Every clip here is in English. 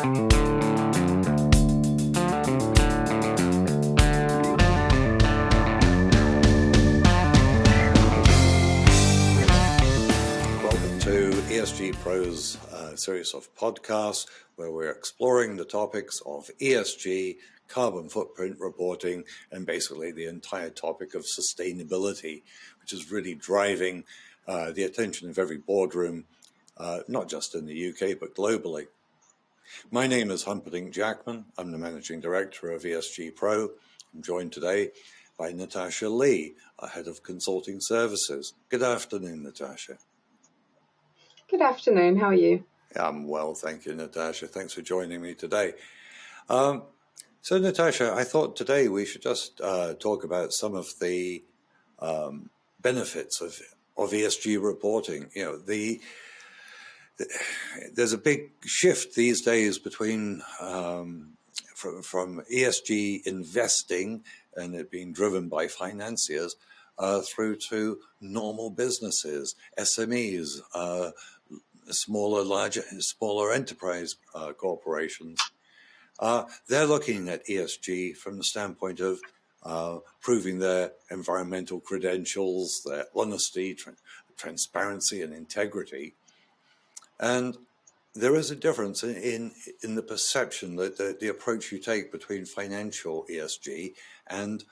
Welcome to ESG PRO's series of podcasts where we're exploring the topics of ESG, carbon footprint reporting, and basically the entire topic of sustainability, which is really driving the attention of every boardroom, not just in the UK, but globally. My name is Humperdinck Jackman. I'm the Managing Director of ESG PRO. I'm joined today by Natashia Lee, our Head of Consulting Services. Good afternoon, Natashia. Good afternoon. How are you? I'm well, thank you, Natashia. Thanks for joining me today. So, Natashia, I thought today we should just talk about some of the benefits of ESG reporting. You know, there's a big shift these days between from ESG investing and it being driven by financiers through to normal businesses, SMEs, smaller enterprise corporations. They're looking at ESG from the standpoint of proving their environmental credentials, their honesty, transparency, and integrity. And there is a difference in the perception that the approach you take between financial ESG and,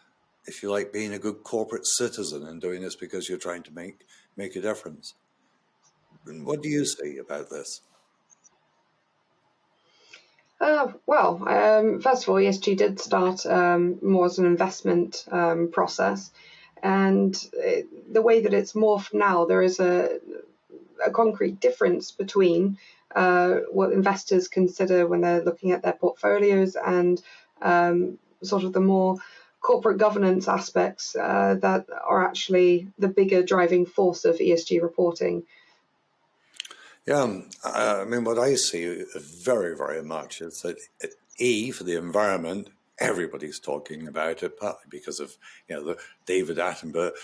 if you like, being a good corporate citizen and doing this because you're trying to make a difference. What do you see about this? First of all, ESG did start more as an investment process, and the way that it's morphed now, there is a concrete difference between what investors consider when they're looking at their portfolios and sort of the more corporate governance aspects that are actually the bigger driving force of ESG reporting. Yeah, I mean, what I see very, very much is that E, for the environment, everybody's talking about it, partly because of, you know, the David Attenborough,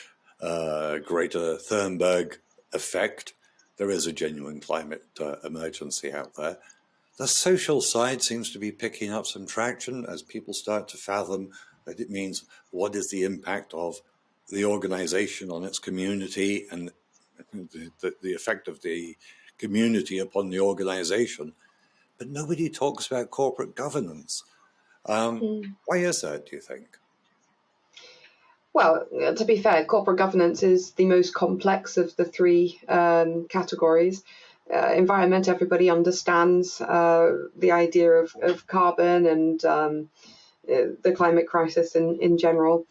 Greta Thunberg effect. There is a genuine climate emergency out there. The social side seems to be picking up some traction as people start to fathom that it means what is the impact of the organization on its community and the effect of the community upon the organization, but nobody talks about corporate governance. Why is that, do you think? Well, to be fair, corporate governance is the most complex of the three categories. Environment, everybody understands the idea of carbon and the climate crisis in general.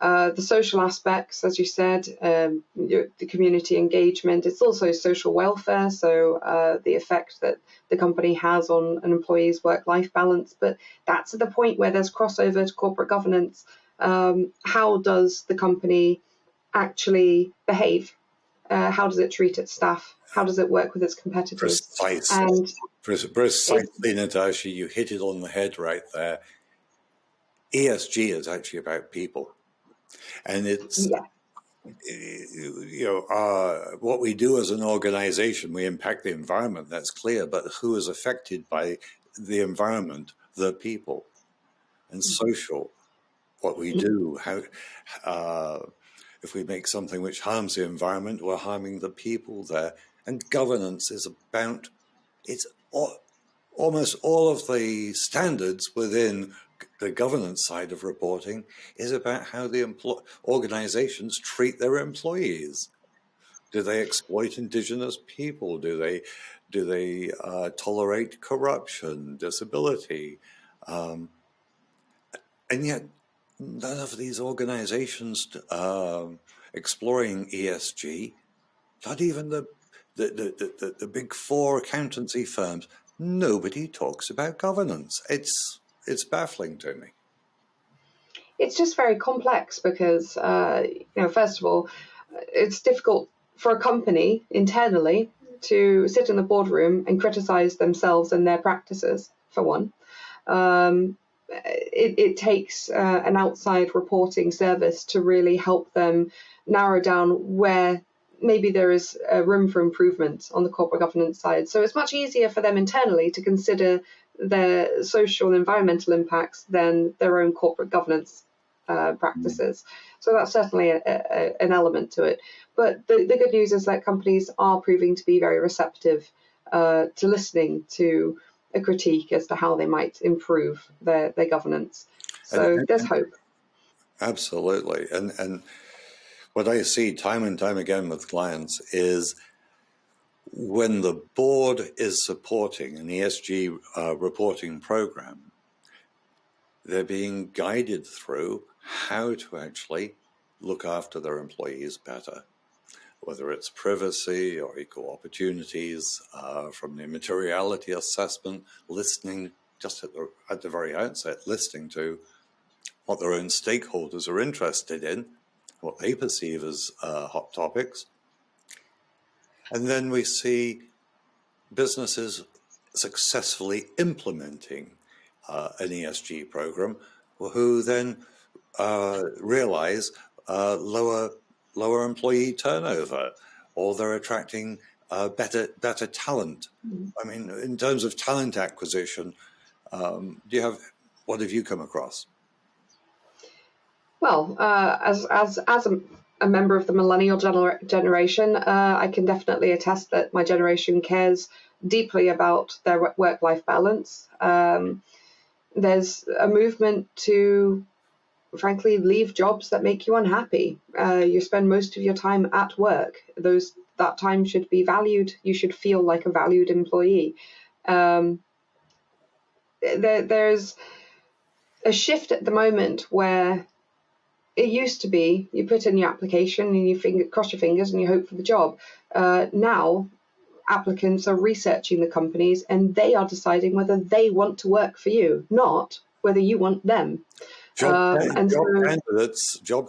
The social aspects, as you said, the community engagement, it's also social welfare, so the effect that the company has on an employee's work-life balance. But that's at the point where there's crossover to corporate governance. How does the company actually behave? How does it treat its staff? How does it work with its competitors? Precisely, Natashia, you hit it on the head right there. ESG is actually about people. And it's, you know, what we do as an organization, we impact the environment, that's clear, but who is affected by the environment? The people. And social, what we do, how, if we make something which harms the environment, we're harming the people there. And governance is about, it's almost all of the standards within the governance side of reporting is about how the organizations treat their employees. Do they exploit indigenous people? Do they tolerate corruption, disability? And yet, none of these organizations exploring ESG, not even the big four accountancy firms, nobody talks about governance. It's baffling to me. It's just very complex because, first of all, it's difficult for a company internally to sit in the boardroom and criticize themselves and their practices, for one. It takes an outside reporting service to really help them narrow down where maybe there is room for improvement on the corporate governance side. So it's much easier for them internally to consider their social and environmental impacts than their own corporate governance practices. So that's certainly an element to it. But the good news is that companies are proving to be very receptive to listening to a critique as to how they might improve their governance. So there's hope. Absolutely. And what I see time and time again with clients is when the board is supporting an ESG reporting program, they're being guided through how to actually look after their employees better, whether it's privacy or equal opportunities, from the materiality assessment, listening just at the very outset, listening to what their own stakeholders are interested in, what they perceive as hot topics. And then we see businesses successfully implementing an ESG program, who then realize lower employee turnover, or they're attracting better talent. I mean, in terms of talent acquisition, what have you come across? Well, as a member of the millennial generation, I can definitely attest that my generation cares deeply about their work-life balance. There's a movement to, frankly, leave jobs that make you unhappy. You spend most of your time at work. That time should be valued. You should feel like a valued employee. There's a shift at the moment where it used to be you put in your application and you cross your fingers and you hope for the job. Now, applicants are researching the companies and they are deciding whether they want to work for you, not whether you want them. Job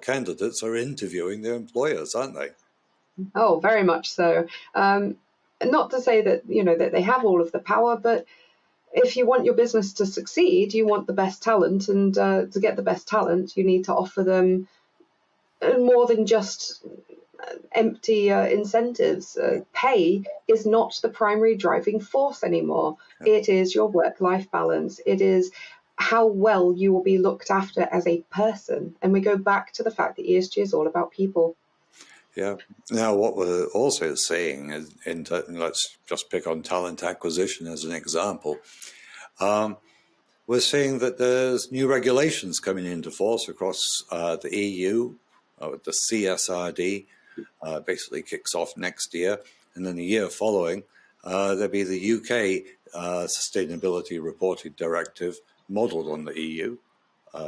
candidates are interviewing their employers, aren't they? Oh, very much so. Not to say that that they have all of the power, but if you want your business to succeed, you want the best talent, and to get the best talent, you need to offer them more than just empty incentives. Pay is not the primary driving force anymore. It is your work-life balance. It is how well you will be looked after as a person. And we go back to the fact that ESG is all about people. Yeah. Now, what we're also seeing is, let's just pick on talent acquisition as an example. We're seeing that there's new regulations coming into force across the EU. The CSRD basically kicks off next year, and then the year following, there'll be the UK Sustainability Reporting Directive, modeled on the EU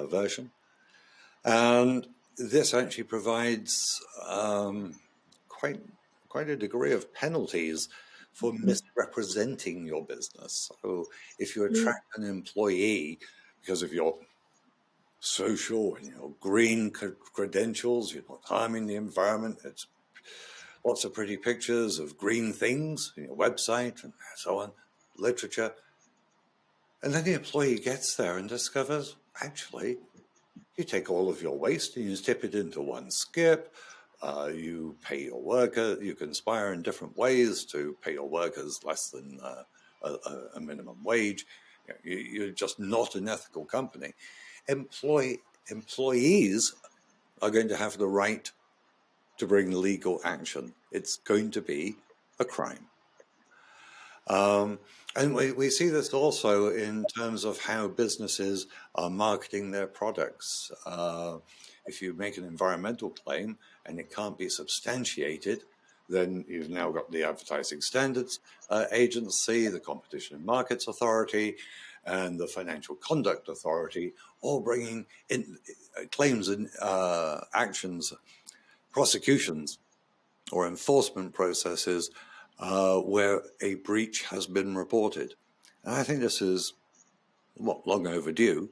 version. And this actually provides quite a degree of penalties for misrepresenting your business. So if you attract an employee because of your social and your green credentials, you're not harming the environment, it's lots of pretty pictures of green things in your website and so on, literature. And then the employee gets there and discovers, actually, you take all of your waste and you tip it into one skip. You pay your worker, you conspire in different ways to pay your workers less than a minimum wage. You're just not an ethical company. Employees are going to have the right to bring legal action. It's going to be a crime. And we see this also in terms of how businesses are marketing their products. If you make an environmental claim and it can't be substantiated, then you've now got the Advertising Standards Agency, the Competition and Markets Authority, and the Financial Conduct Authority, all bringing in claims and actions, prosecutions, or enforcement processes where a breach has been reported. And I think this is long overdue,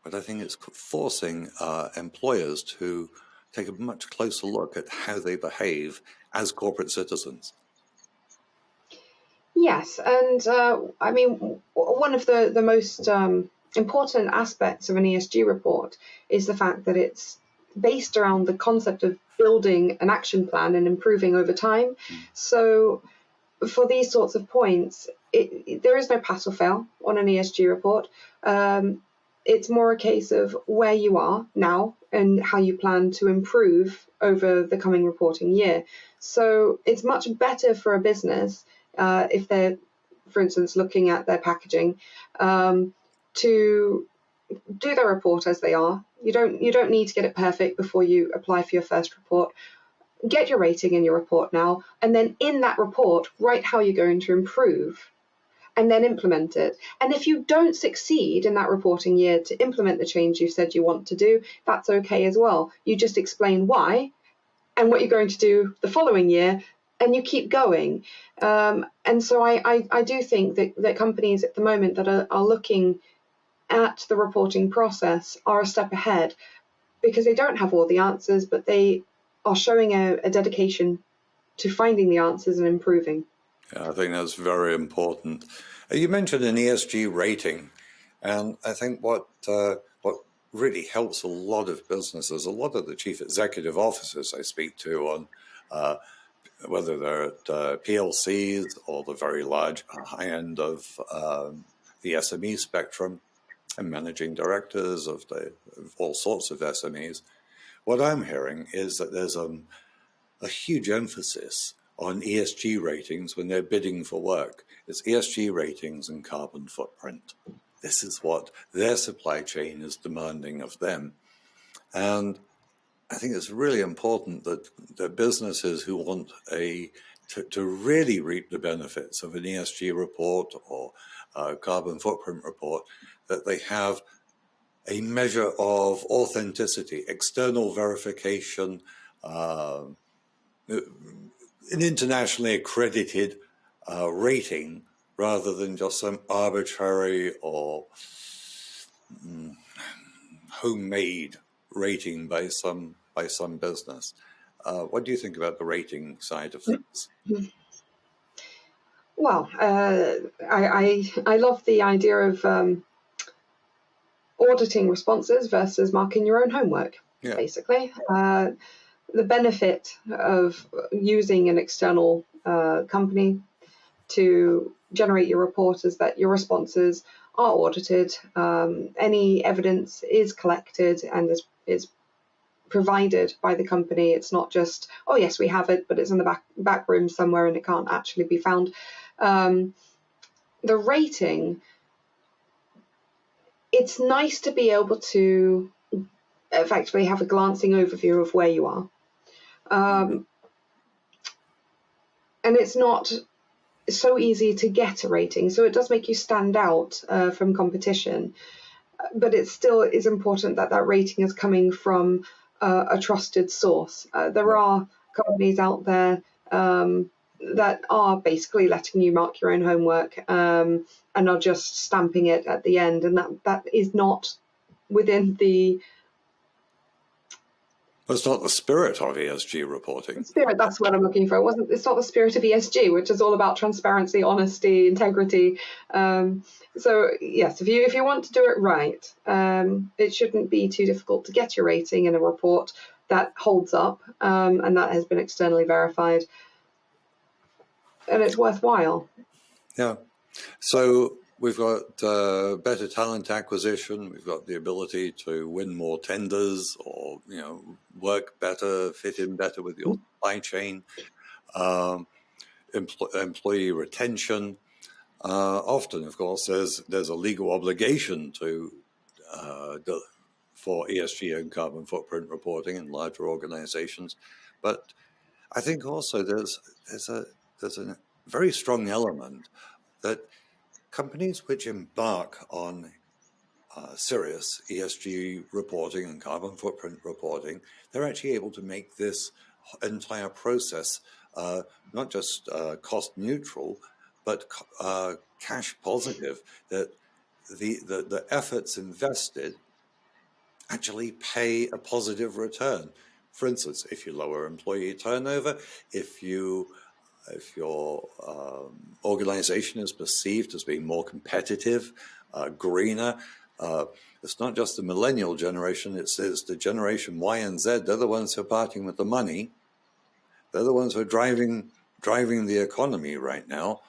but I think it's forcing employers to take a much closer look at how they behave as corporate citizens. Yes, and I mean, one of the most important aspects of an ESG report is the fact that it's based around the concept of building an action plan and improving over time. So for these sorts of points, there is no pass or fail on an ESG report. It's more a case of where you are now and how you plan to improve over the coming reporting year. So it's much better for a business if they're, for instance, looking at their packaging, to do their report as they are. You don't need to get it perfect before you apply for your first report. Get your rating in your report now, and then in that report, write how you're going to improve, and then implement it. And if you don't succeed in that reporting year to implement the change you said you want to do, that's okay as well. You just explain why and what you're going to do the following year, and you keep going. And so I do think that companies at the moment that are looking at the reporting process are a step ahead, because they don't have all the answers, but they are showing a dedication to finding the answers and improving. Yeah, I think that's very important. You mentioned an ESG rating, and I think what really helps a lot of businesses, a lot of the chief executive officers I speak to on whether they're at PLCs or the very large high end of the SME spectrum, and managing directors of all sorts of SMEs, what I'm hearing is that there's a huge emphasis on ESG ratings when they're bidding for work. It's ESG ratings and carbon footprint. This is what their supply chain is demanding of them. And I think it's really important that the businesses who want to really reap the benefits of an ESG report or a carbon footprint report, that they have a measure of authenticity, external verification, an internationally accredited rating, rather than just some arbitrary or homemade rating by some business. What do you think about the rating side of things? Well, I love the idea of auditing responses versus marking your own homework, basically. The benefit of using an external company to generate your report is that your responses are audited, any evidence is collected and is provided by the company. It's not just, oh yes, we have it, but it's in the back room somewhere and it can't actually be found. The rating, it's nice to be able to effectively have a glancing overview of where you are. And it's not so easy to get a rating, so it does make you stand out from competition. But it still is important that that rating is coming from a trusted source. There are companies out there that are basically letting you mark your own homework and are just stamping it at the end, and that is not within the... It's not the spirit of ESG reporting. Spirit, that's what I'm looking for. It's not the spirit of ESG, which is all about transparency, honesty, integrity. So yes, if you want to do it right, it shouldn't be too difficult to get your rating in a report that holds up and that has been externally verified, and it's worthwhile. Yeah. So we've got better talent acquisition. We've got the ability to win more tenders, or work better, fit in better with your supply chain. Employee retention. Often, of course, there's a legal obligation for ESG and carbon footprint reporting in larger organizations, but I think also there's a very strong element that companies which embark on serious ESG reporting and carbon footprint reporting, they're actually able to make this entire process not just cost neutral, but cash positive, that the efforts invested actually pay a positive return. For instance, if you lower employee turnover, if your organization is perceived as being more competitive, greener, it's not just the millennial generation, it's the generation Y and Z. They're the ones who are parting with the money. They're the ones who are driving driving the economy right now.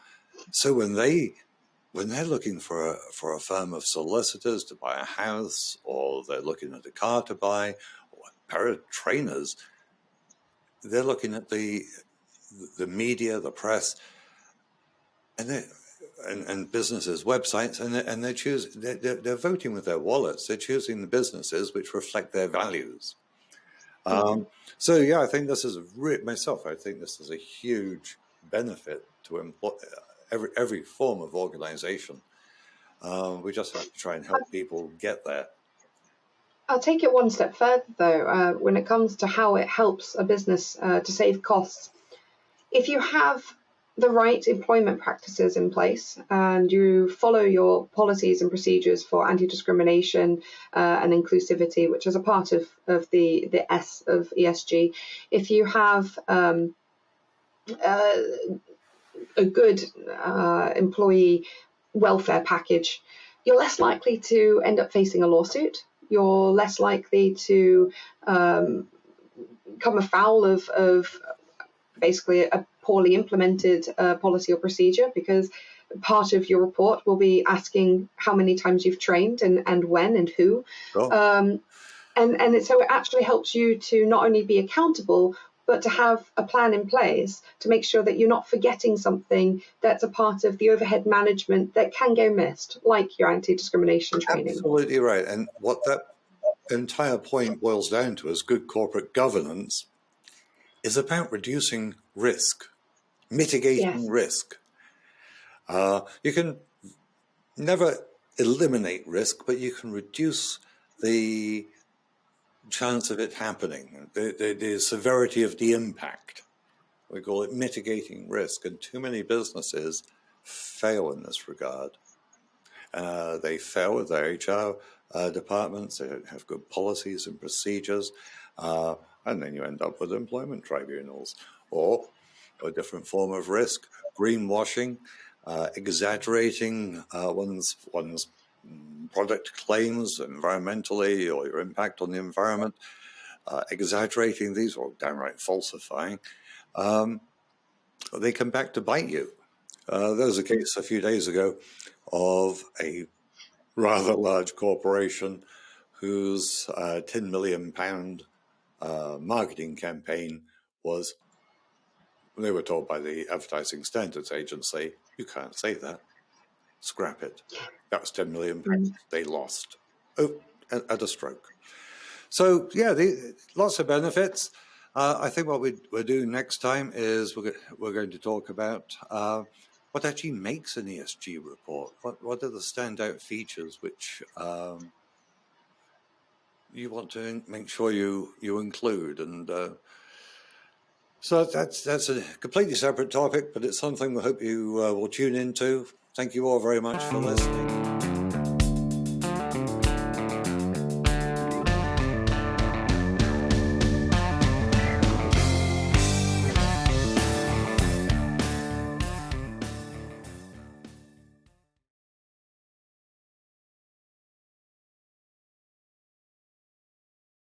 So when they're looking for a firm of solicitors to buy a house, or they're looking at a car to buy, or a pair of trainers, they're looking at the media, the press, and businesses' websites, and they're voting with their wallets. They're choosing the businesses which reflect their values. So yeah, I think this is I think this is a huge benefit to every form of organization. We just have to try and help people get there. I'll take it one step further, though, when it comes to how it helps a business to save costs. If you have the right employment practices in place and you follow your policies and procedures for anti-discrimination and inclusivity, which is a part of the S of ESG, if you have a good employee welfare package, you're less likely to end up facing a lawsuit. You're less likely to come afoul of basically a poorly implemented policy or procedure, because part of your report will be asking how many times you've trained and when and who. Cool. And so it actually helps you to not only be accountable, but to have a plan in place to make sure that you're not forgetting something that's a part of the overhead management that can go missed, like your anti-discrimination training. Absolutely right. And what that entire point boils down to is good corporate governance is about reducing risk, mitigating risk. You can never eliminate risk, but you can reduce the chance of it happening, the severity of the impact. We call it mitigating risk, and too many businesses fail in this regard. They fail with their HR departments. They don't have good policies and procedures, and then you end up with employment tribunals, or a different form of risk, greenwashing, exaggerating one's product claims environmentally, or your impact on the environment, exaggerating these, or downright falsifying. They come back to bite you. There was a case a few days ago of a rather large corporation whose £10 million marketing campaign was, they were told by the Advertising Standards Agency, you can't say that, scrap it. That was £10 million they lost at a stroke. So yeah, lots of benefits. I think what we're doing next time is we're going to talk about what actually makes an ESG report. What are the standout features which you want to make sure you include? And so that's a completely separate topic, but it's something we hope you will tune into. Thank you all very much for listening.